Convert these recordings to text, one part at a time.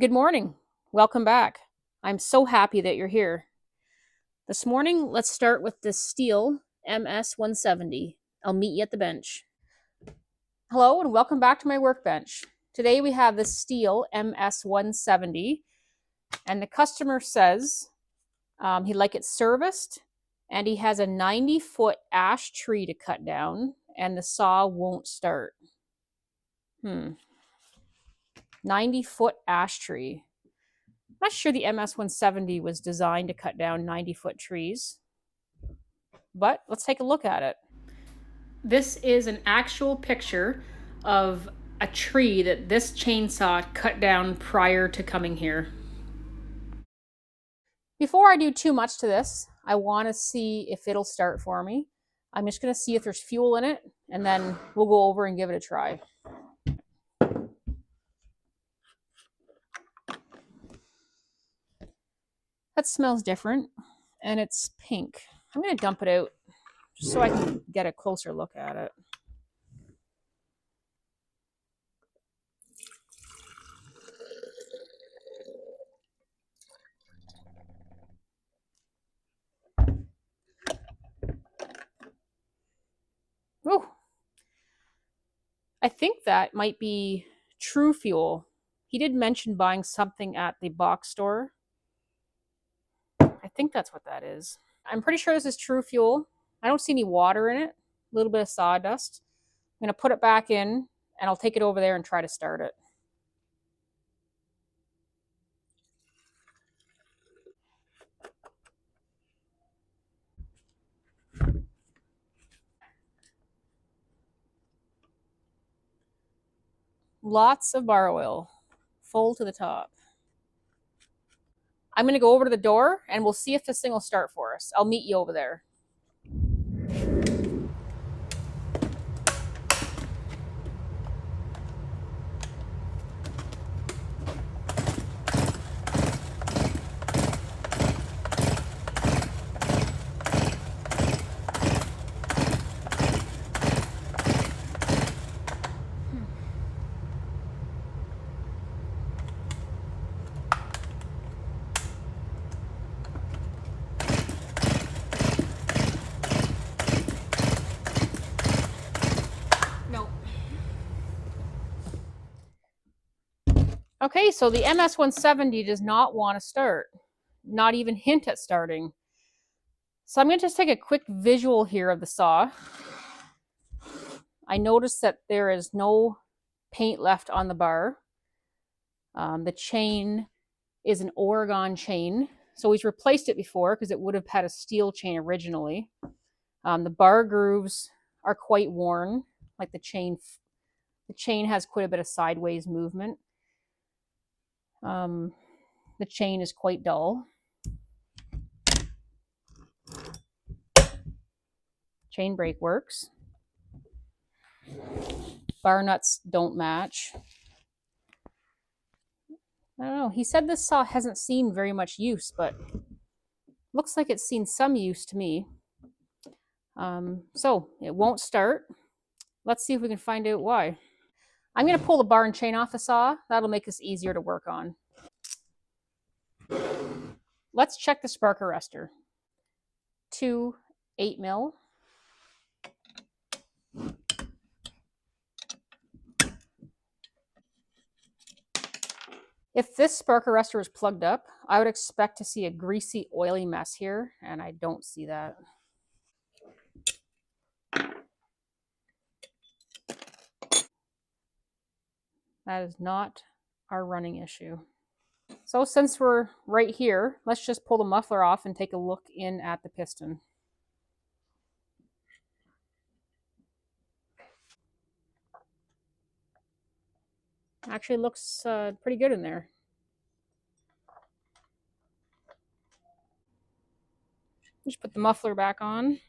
Good morning. Welcome back. I'm so happy that you're here. This morning, let's start with the Stihl MS170. I'll meet you at the bench. Hello and welcome back to my workbench. Today we have the Stihl MS170 and the customer says he'd like it serviced and he has a 90-foot ash tree to cut down and the saw won't start. 90-foot ash tree. I'm not sure the MS170 was designed to cut down 90-foot trees, but let's take a look at it. This is an actual picture of a tree that this chainsaw cut down prior to coming here. Before I do too much to this, I want to see if it'll start for me. I'm just going to see if there's fuel in it, and then we'll go over and give it a try. That smells different, and it's pink. I'm going to dump it out just so I can get a closer look at it. Oh, I think that might be True Fuel. He did mention buying something at the box store. I think that's what that is. I'm pretty sure this is True Fuel. I don't see any water in it. A little bit of sawdust. I'm going to put it back in and I'll take it over there and try to start it. Lots of bar oil, full to the top. I'm going to go over to the door and we'll see if this thing will start for us. I'll meet you over there. Okay, so the MS170 does not want to start, not even hint at starting. So I'm going to just take a quick visual here of the saw. I noticed that there is no paint left on the bar. The chain is an Oregon chain. So he's replaced it before because it would have had a steel chain originally. The bar grooves are quite worn, like the chain has quite a bit of sideways movement. The chain is quite dull. Chain brake works. Bar nuts don't match. I don't know. He said this saw hasn't seen very much use, but looks like it's seen some use to me. So it won't start. Let's see if we can find out why. I'm going to pull the bar and chain off the saw. That'll make this easier to work on. Let's check the spark arrestor. 2 8mm. If this spark arrestor is plugged up, I would expect to see a greasy, oily mess here, and I don't see that. That is not our running issue. So since we're right here, let's just pull the muffler off and take a look in at the piston. Actually looks pretty good in there. Just put the muffler back on.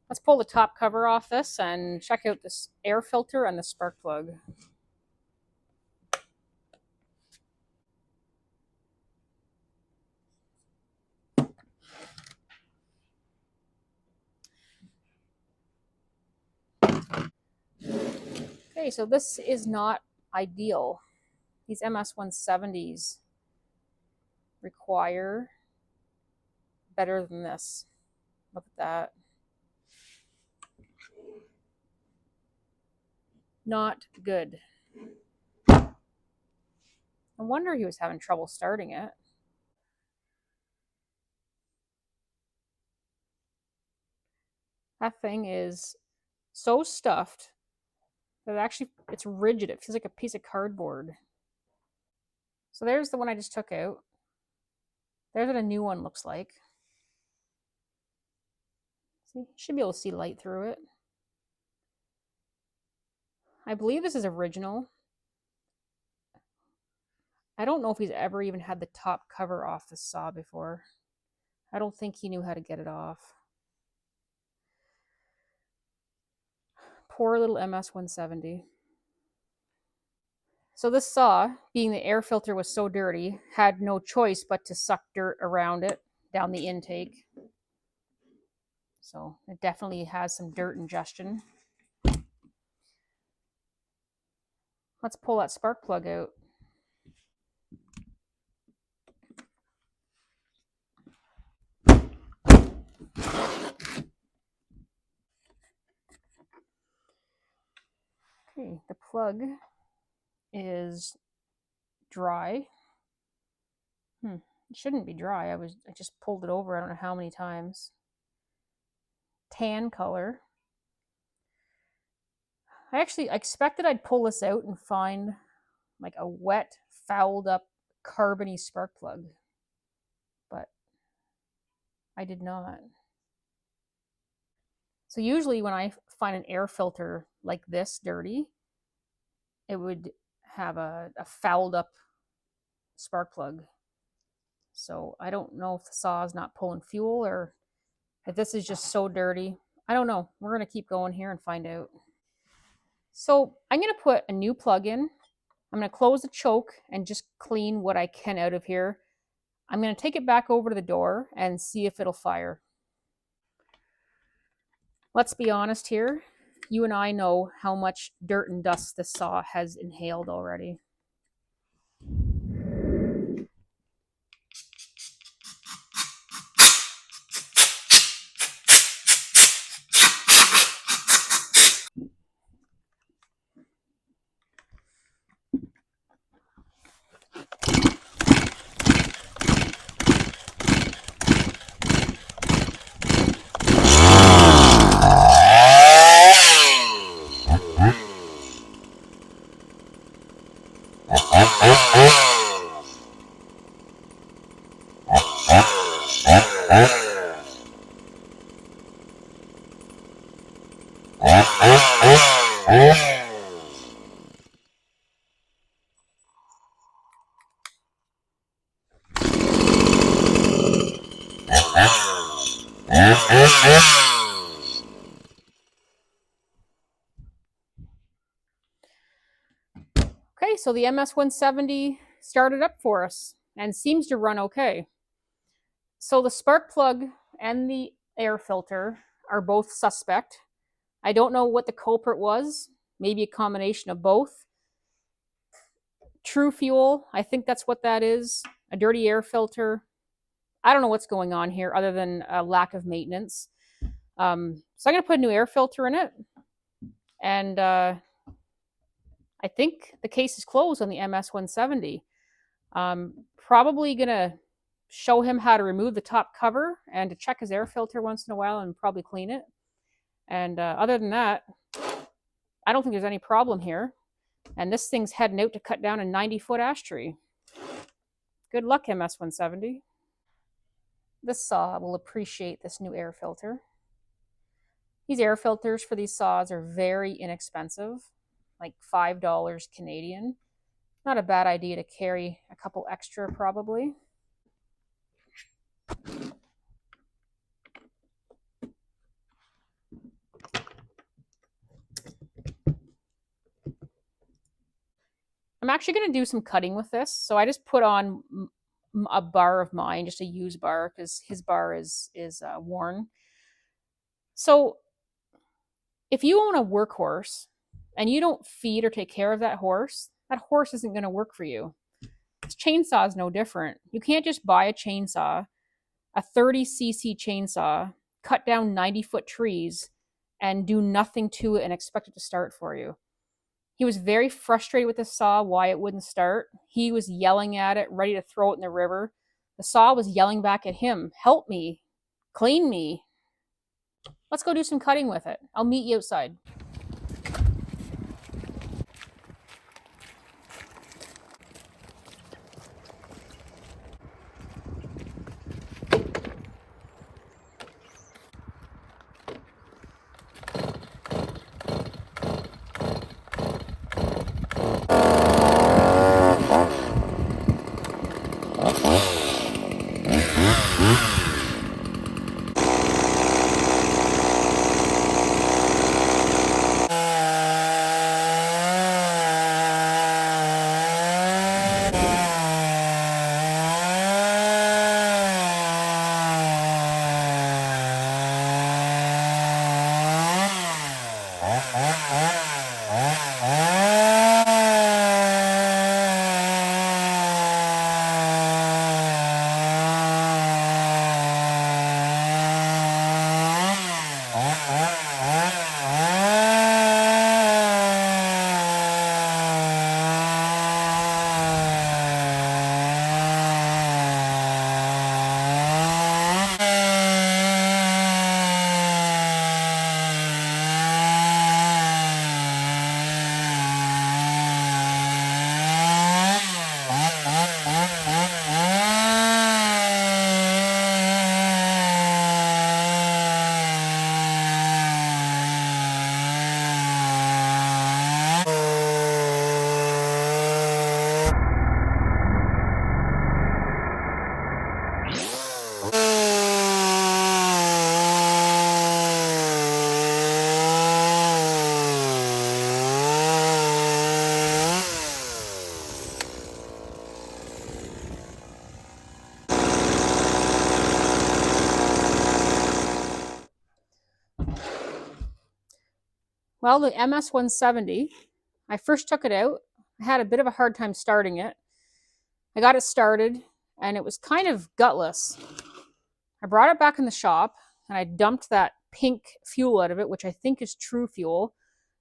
Let's pull the top cover off this and check out this air filter and the spark plug. Okay, so this is not ideal. These MS170s require better than this. Look at that. Not good. No wonder he was having trouble starting it. That thing is so stuffed that actually it's rigid. It feels like a piece of cardboard. So there's the one I just took out. There's what a new one looks like. See, you should be able to see light through it. I believe this is original. I don't know if he's ever even had the top cover off the saw before. I don't think he knew how to get it off. Poor little MS170. So this saw, being the air filter was so dirty, had no choice but to suck dirt around it down the intake. So it definitely has some dirt ingestion. Let's pull that spark plug out. Okay, the plug is dry. It shouldn't be dry. I just pulled it over I don't know how many times. Tan color. I actually expected I'd pull this out and find like a wet, fouled up, carbony spark plug, but I did not. So usually when I find an air filter like this dirty, it would have a fouled up spark plug. So I don't know if the saw is not pulling fuel or if this is just so dirty. I don't know. We're going to keep going here and find out. So I'm going to put a new plug in. I'm going to close the choke and just clean what I can out of here. I'm going to take it back over to the door and see if it'll fire. Let's be honest here. You and I know how much dirt and dust this saw has inhaled already. Okay, so the MS170 started up for us and seems to run okay. So the spark plug and the air filter are both suspect. I don't know what the culprit was. Maybe a combination of both. True fuel, I think that's what that is. A dirty air filter. I don't know what's going on here other than a lack of maintenance. So I'm going to put a new air filter in it. And I think the case is closed on the MS170. Probably going to show him how to remove the top cover and to check his air filter once in a while and probably clean it. And other than that, I don't think there's any problem here. And this thing's heading out to cut down a 90-foot ash tree. Good luck, MS170. This saw will appreciate this new air filter. These air filters for these saws are very inexpensive, like $5 Canadian. Not a bad idea to carry a couple extra, probably. I'm actually going to do some cutting with this. So I just put on a bar of mine, just a used bar, because his bar is worn. So if you own a workhorse and you don't feed or take care of that horse, that horse isn't going to work for you. This chainsaw is no different. You can't just buy a chainsaw, a 30cc chainsaw, cut down 90-foot trees, and do nothing to it and expect it to start for you. He was very frustrated with the saw, why it wouldn't start. He was yelling at it, ready to throw it in the river. The saw was yelling back at him, help me, clean me. Let's go do some cutting with it. I'll meet you outside. Well, the MS170, I first took it out. I had a bit of a hard time starting it. I got it started, and it was kind of gutless. I brought it back in the shop, and I dumped that pink fuel out of it, which I think is True Fuel,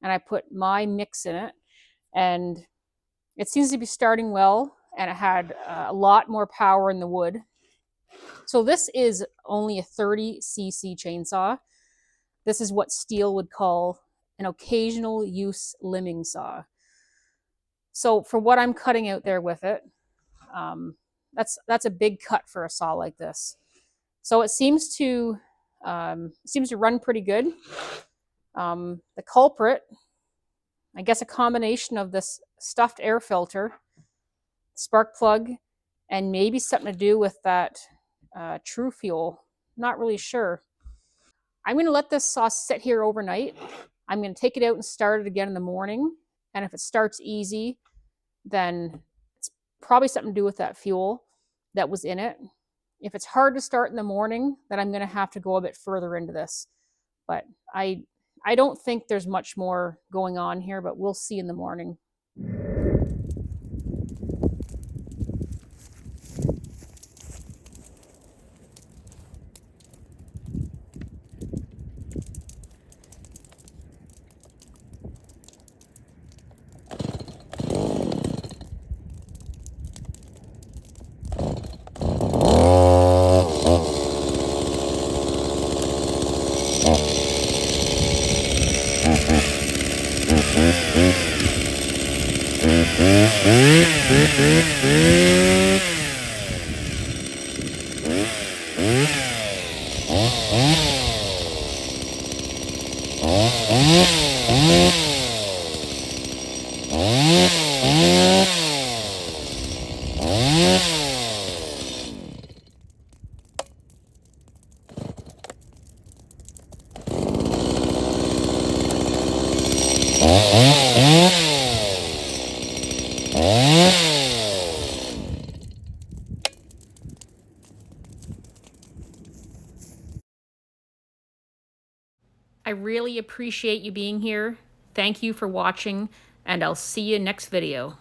and I put my mix in it, and it seems to be starting well, and it had a lot more power in the wood. So this is only a 30cc chainsaw. This is what Stihl would call an occasional use limbing saw. So for what I'm cutting out there with it, that's a big cut for a saw like this. So it seems to run pretty good. The culprit, I guess, a combination of this stuffed air filter, spark plug, and maybe something to do with that True Fuel. Not really sure. I'm going to let this saw sit here overnight. I'm going to take it out and start it again in the morning. And if it starts easy, then it's probably something to do with that fuel that was in it. If it's hard to start in the morning, then I'm going to have to go a bit further into this. But I don't think there's much more going on here, but we'll see in the morning. I really appreciate you being here. Thank you for watching, and I'll see you next video.